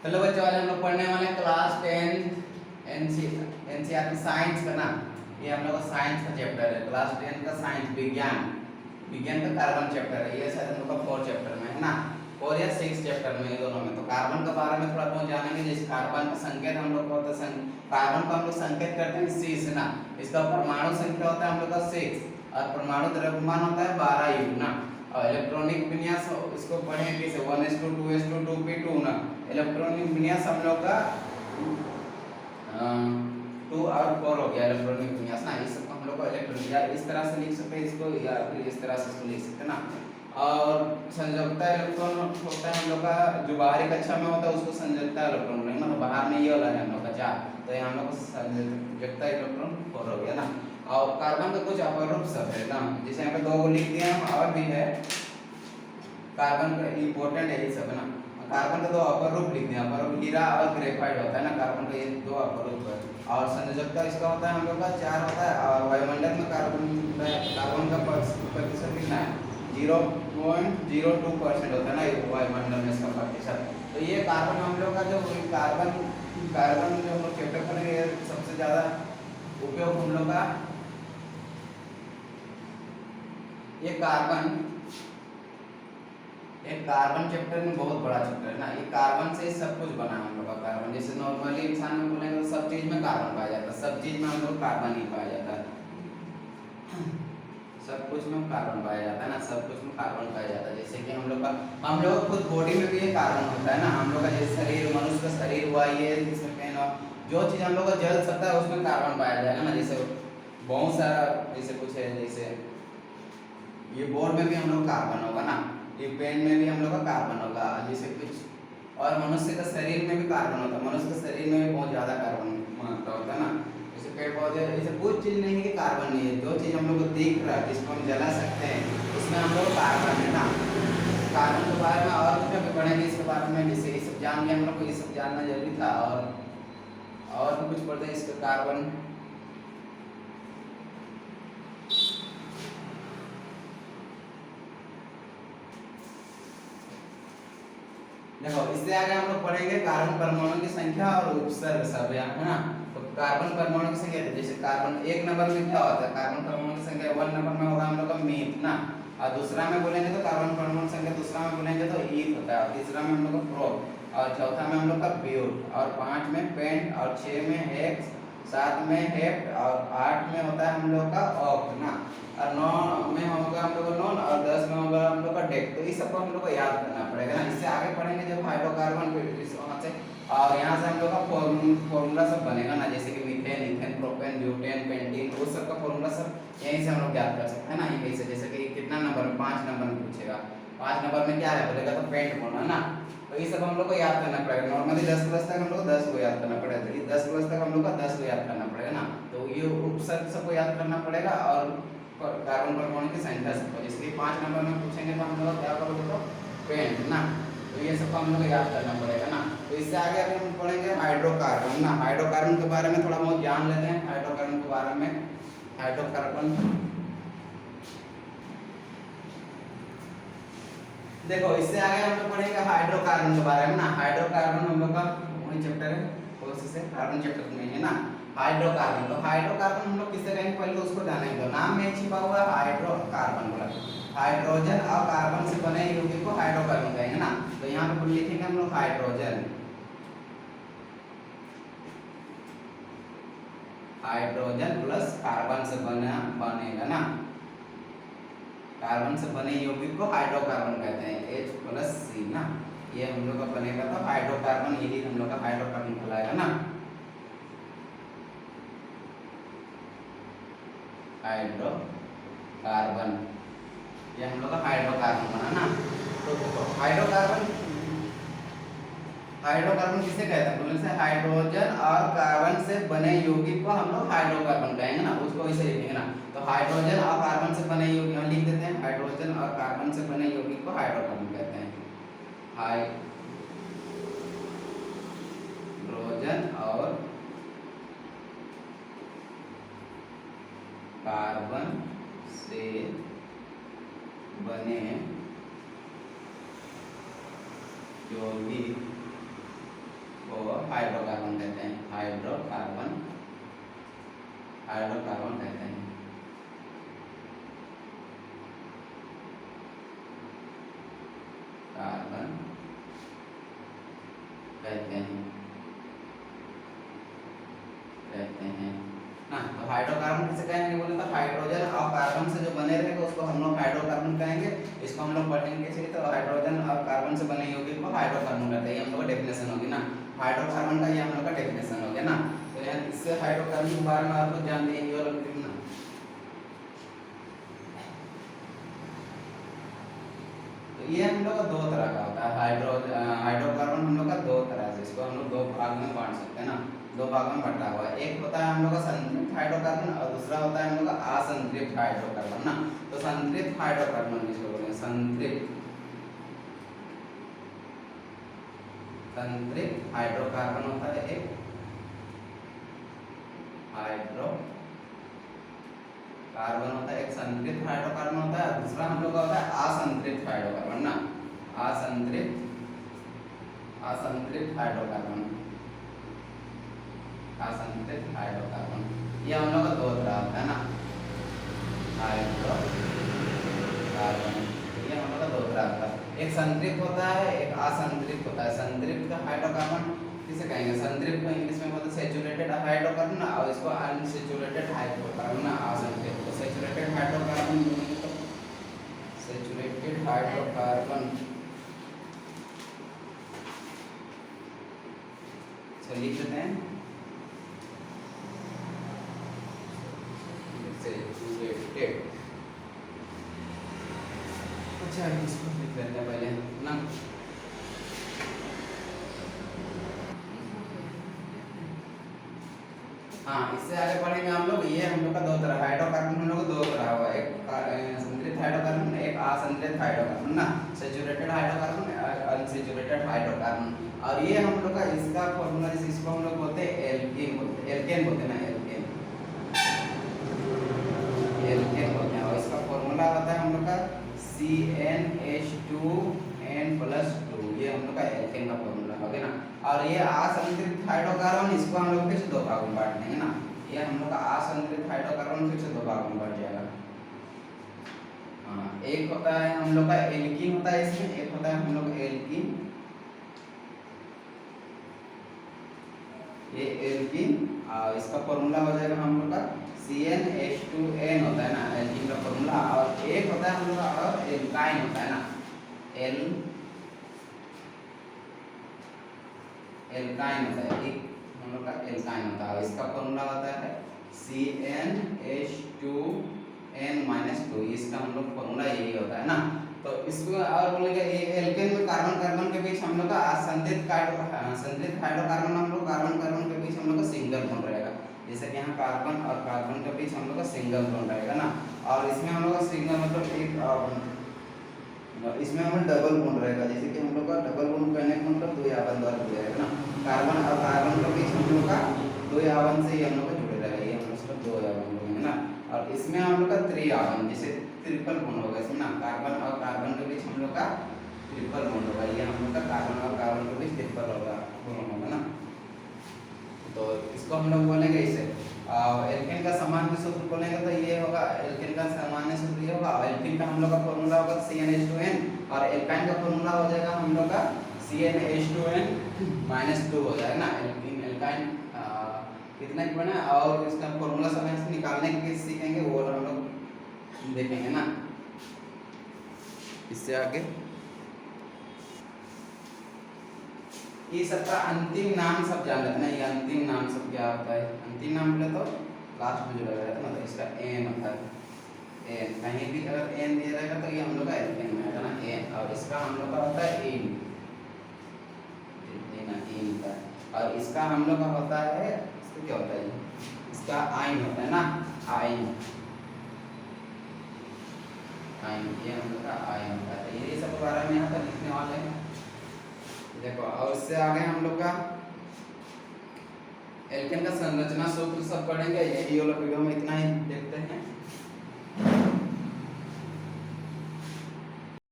Hello बच्चों, आज हम लोग पढ़ने वाले क्लास 10 एनसीईआरटी साइंस का ना। ये हम लोग का साइंस का चैप्टर है, क्लास 10 का साइंस विज्ञान विज्ञान का कार्बन चैप्टर है। ये शायद हम लोग का 4 चैप्टर में है ना, 4 या 6 चैप्टर में, ये दोनों में। तो कार्बन के बारे में थोड़ा बहुत जानेंगे। जैसे कार्बन का संकेत हम लोग को होता है, कार्बन को हम लोग संकेत करते हैं 6 से ना। इसका परमाणु संख्या होता है हम लोग का 6 और परमाणु द्रव्यमान होता है 12 U ना। और इलेक्ट्रॉनिक विन्यास इसको पढ़ेंगे कैसे, 1s2 2s2 2p2 ना। इलेक्ट्रॉनिक विन्यास हम लोग का 2 और 4 हो गया इलेक्ट्रॉनिक विन्यास ना। इस हम लोग को इलेक्ट्रॉनिक या इस तरह से लिख सकते हैं इसको, या फिर इस तरह से इसको लिख सकते हैं ना। और संयोजकता इलेक्ट्रॉन होता है हम लोग का, जो बाहरी कक्षा में होता है उसको संयोजकता इलेक्ट्रॉन नहीं, मतलब बाहर में ये वाला है हम लोग का 4, तो यहाँ हम लोग को संयोजकता इलेक्ट्रॉन 4 हो गया ना। और कार्बन का कुछ अपरूप शब्द है ना, जैसे यहाँ पे 2 को लिख दिए हम, और भी है कार्बन का इम्पोर्टेंट है ये सब ना। कार्बन का 2 अपरूप लिख दिए, अपरूप हीरा और ग्रेफाइट होता है ना, कार्बन का ये 2 अपरूप है। और संयोजकता इसका होता है हम लोग का 4 होता है। और वायुमंडल में कार्बन का प्रतिशत कितना है, 0.02% होता है ना, ये वायुमंडल में इसका प्रतिशत। तो ये कार्बन हम लोग का जो कार्बन कार्बन जो हम लोग चैप्टर करेंगे, सबसे ज़्यादा उपयोग हम लोग का ये कार्बन चैप्टर में बहुत बड़ा चैप्टर है ना। ये कार्बन से सब कुछ बना है हम लोग का। कार्बन जैसे नॉर्मली इंसान में बोलेंगे तो सब चीज में कार्बन पाया जाता है, सब चीज में हम लोग कार्बन ही पाया जाता है। सब कुछ में कार्बन पाया जाता है ना, सब कुछ में कार्बन पाया जाता है। जैसे कि हम लोग खुद बॉडी में भी ये कार्बन होता है ना। हम लोग का जैसे शरीर, मनुष्य का शरीर हुआ, ये जिसमें पेन हो, जो चीज हम लोग का जल सकता है उसमें कार्बन पाया जाएगा ना। जैसे बहुत सारा, जैसे कुछ है, जैसे ये बोर्ड में भी हम लोग कार्बन होगा ना, ये पेन में भी हम लोग का कार्बन होगा, जैसे कुछ। और मनुष्य का शरीर में भी कार्बन होता है, मनुष्य के शरीर में भी बहुत ज़्यादा कार्बन मात्रा होता है ना। जैसे पेड़ पौधे, ऐसे कुछ चीज़ नहीं है कि कार्बन नहीं है। जो चीज़ हम लोग को दिख रहा है, जिसको हम जला सकते हैं, उसमें हम लोग कार्बन है ना। कार्बन के बारे में और कुछ भी पढ़ेंगे इसके बारे में, जैसे ये सब जान लिया हम लोग को, ये सब जानना जरूरी था। और भी कुछ पढ़ते हैं इसका कार्बन। देखो, इससे आगे हम लोग पढ़ेंगे कार्बन परमाणु की संख्या और उपसर्ग सब, है ना। तो कार्बन परमाणु की संख्या, जैसे कार्बन 1 नंबर में क्या होता है, कार्बन परमाणु की संख्या 1 नंबर में होगा हम लोग का मीथ ना। और दूसरा में बोलेंगे तो कार्बन परमाणु संख्या दूसरा में बोलेंगे तो ईथ होता है। और तीसरा में हम लोग का प्रोप, और चौथा में हम लोग का ब्यूट, और 5 में पेंट, और 6 में हेक्स, 7 में हेप्ट, और 8 में होता है हम लोग का ऑक्ट ना। और 9 में होगा हम लोग का नॉन, और 10 में होगा हम लोग का डेक। तो इस सबको हम लोग को याद करना पड़ेगा ना। इससे आगे पढ़ेंगे जब हाइड्रोकार्बन वहाँ से, और यहाँ से हम लोग का फॉर्मूला सब बनेगा ना, जैसे कि methane, ethane, propane, butane, pentene, वो सब का फॉर्मूला सब यहीं से हम लोग याद कर सकते हैं ना। ये कैसे, जैसे कि कितना नंबर में, 5 नंबर में पूछेगा, 5 नंबर में क्या है बोलेगा तो पेंट बोलना ना। तो ये सब हम लोग को याद करना पड़ेगा। नॉर्मली 10 क्लास तक हम लोग को 10 को याद करना पड़ेगा, तो 10 क्लास तक हम लोग का 10 को याद करना पड़ेगा ना। तो ये उपसर्ग सबको याद करना पड़ेगा, और कार्बन परमाणु की संख्या सबको, जैसे 5 नंबर में पूछेंगे तो हम लोग क्या करोगे तो पेंट ना। तो ये सबको हम लोग याद करना पड़ेगा ना। तो इससे आगे अभी हम पढ़ेंगे हाइड्रोकार्बन ना। हाइड्रोकार्बन के बारे में थोड़ा बहुत जान लेते हैं, हाइड्रोकार्बन के बारे में। हाइड्रोकार्बन, देखो इससे आगे हम लोग पढ़ेंगे हाइड्रोकार्बन के बारे में ना। हाइड्रोकार्बन हम लोग का वही चैप्टर है, कौन से कार्बन चैप्टर में है ना। हाइड्रोकार्बन, तो हाइड्रोकार्बन हम लोग किससे कहेंगे पहले तो उसको जानेंगे। नाम में छिपा हुआ है हाइड्रोकार्बन बोला, हाइड्रोजन और कार्बन से बने यौगिक को हाइड्रोकार्बन कहेंगे ना। तो यहाँ पे लिखेंगे हम लोग हाइड्रोजन, हाइड्रोजन प्लस कार्बन से बनेगा ना। कार्बन से बने यौगिक को हाइड्रोकार्बन कहते हैं, H+C ना। ये हम लोग का बनेगा तो हाइड्रोकार्बन, यही हम लोग का हाइड्रोकार्बन कहलाएगा ना। हाइड्रोकार्बन, ये हम लोग का हाइड्रोकार्बन बना ना। तो देखो हाइड्रोकार्बन, हाइड्रोकार्बन किसे कहते हैं बोलने से, हाइड्रोजन और कार्बन से बने यौगिक को हम लोग हाइड्रोकार्बन कहेंगे ना, उसको ऐसे लिखेंगे ना। तो हाइड्रोजन और कार्बन से बने यौगिक हम लिख देते हैं, हाइड्रोजन और कार्बन से बने यौगिक को हाइड्रोकार्बन कहते हैं। हाइड्रोजन और कार्बन से बने यौगिक इसको हाइड्रोकार्बन कहते हैं, हाइड्रोकार्बन, हाइड्रोकार्बन कहते हैं। कार्बन कहते हैं, कहते हैं ना। तो हाइड्रोकार्बन किसे कहेंगे बोले तो हाइड्रोजन और कार्बन से जो बने रहेगा उसको हम लोग हाइड्रोकार्बन कहेंगे। इसको हम लोग पढ़ेंगे कैसे, तो हाइड्रोजन और कार्बन से बने योगिक को हाइड्रोकार्बन कहते हैं। ये हम लोग का डेफिनेशन होगी ना, हाइड्रोकार्बन का ये हम लोग का डेफिनेशन हो गया ना। तो यार इससे हाइड्रोकार्बन के बारे में आप लोग जानते हैं, ये वाला ना। तो ये हम लोग का दो तरह का होता है, हाइड्रोकार्बन हम लोग का दो तरह से, इसको हम लोग दो भाग में बांट सकते हैं ना, दो भाग में बटा हुआ है। एक होता है हम लोग का संतृप्त हाइड्रोकार्बन और दूसरा होता है हम लोग का असंतृप्त हाइड्रोकार्बन ना। तो संतृप्त हाइड्रोकार्बन किसको बोलते हैं, संतृप्त, संतृप्त हाइड्रोकार्बन होता है एक, हाइड्रोकार्बन होता है एक, संतृप्त हाइड्रोकार्बन होता है, दूसरा हम लोग का होता है असंतृप्त हाइड्रोकार्बन ना, असंतृप्त, असंतृप्त हाइड्रोकार्बन, असंतृप्त हाइड्रोकार्बन। ये हम लोग का दो तरह होता है ना, हाइड्रोकार्बन, ये हम लोग का दो तरह होता है, एक संतृप्त होता है एक असंतृप्त होता है। संतृप्त हाइड्रोकार्बन किसे कहेंगे, संतृप्त को इंग्लिश में बोलते हैं सैचुरेटेड हाइड्रोकार्बन ना, और इसको अनसैचुरेटेड हाइड्रोकार्बन ना, असंतृप्त। तो सैचुरेटेड हाइड्रोकार्बन, सैचुरेटेड हाइड्रोकार्बन, चलिए लिख लेते हैं सैचुरेटेड। अच्छा इसको लिख लेते हैं पहले ना। हाँ इससे आगे पढ़ेंगे हम लोग, ये हम लोग का दो तरह हाइड्रोकार्बन हम लोग को दो तरह हुआ, एक संतृप्त हाइड्रोकार्बन एक असंतृप्त हाइड्रोकार्बन ना, सैचुरेटेड हाइड्रोकार्बन अनसैचुरेटेड हाइड्रोकार्बन। और ये हम लोग का इसका फॉर्मूला, इसको हम लोग बोलते हैं एल्केन बोलते हैं, एल्केन बोलते हैं ना, एल्केन, एल्केन बोलते हैं। और इसका फॉर्मूला होता है हम लोग का CnH2n+2, ये हम लोग का एल्केन का फॉर्मूला हो गया ना। और ये असंतृप्त हाइड्रोकार्बन, इसको हम लोग फिर से दो भागों में बांट देंगे ना, ये हम लोग का असंतृप्त हाइड्रोकार्बन फिर से दो भागों में बढ़ जाएगा। हाँ एक होता है हम लोग का एल्कीन होता है इसमें, एक होता है हम लोग एल्कीन, ये एल्कीन, और इसका फॉर्मूला हो जाएगा हम लोग का CnH2n होता है ना, एल्कीन का फॉर्मूला। और एक होता है हम लोग का और एल्काइन होता है ना, एल्काइन होता है, एक हम लोग का एल्काइन होता है, इसका फॉर्मूला होता है CnH2n-2, इसका हम लोग फॉर्मूला यही होता है ना। तो इसको और बोलेंगे ये एल्केन में कार्बन कार्बन के बीच हम लोग का संतृप्त हाइड्रोकार्बन, हम लोग कार्बन कार्बन के बीच हम लोग का सिंगल बॉन्ड रहेगा, जैसे कि यहाँ कार्बन और कार्बन के बीच हम लोग का सिंगल बॉन्ड रहेगा ना। और इसमें हम लोग का सिंगल मतलब एक, इसमें हमें डबल बॉन्ड रहेगा, जैसे कि हम लोग का डबल बॉन्ड करने का मतलब दो यावन द्वारा जुड़े रहेगा ना, कार्बन और कार्बन के बीच हम लोग का दो यावन से ही हम लोग का जुड़े रहेगा, ये हम लोग का दो यावन होंगे ना। और इसमें हम लोग का त्रियावन, जैसे ट्रिपल बॉन्ड होगा इसमें ना, कार्बन और कार्बन के बीच हम लोग का ट्रिपल बॉन्ड होगा, ये हम लोग का कार्बन और कार्बन के बीच ट्रिपल होगा बॉन्ड होगा ना। तो इसको हम लोग बोलेंगे इसे एल्केन का सामान्य सूत्र बोलेंगे तो ये होगा, एल्केन का सामान्य सूत्र ये होगा, एल्केन का हम लोग का फॉर्मूला होगा CnH2n, और एल्काइन का फॉर्मूला हो जाएगा हम लोग का CnH2n-2 हो जाएगा ना। एल्केन एल्काइन कितना की बना, और इसका फॉर्मूला सब यहाँ से निकालने के सीखेंगे, वो हम लोग देखेंगे ना। इससे आगे ये सबका अंतिम नाम सब जान लेते हैं, ये अंतिम नाम सब क्या होता है। अंतिम नाम बोले तो लास्ट में जो रहेगा ना, तो इसका एन होता है, एन कहीं भी अगर एन दिया रहेगा तो ये हम लोग का एल्केन में आएगा ना एन, और इसका हम लोग का होता है इन, ना इन का, और इसका हम लोग का होता है, इसका क्या होता है, इसका आइन होता है ना, आइन, आइन, ये हम लोग का आइन होता है। ये सब बारे में यहाँ पर लिखने वाले हैं देखो। और इससे आगे हम लोग का एल्केन का संरचना सूत्र सब पढ़ेंगे, यही वाला वीडियो में इतना ही देखते हैं।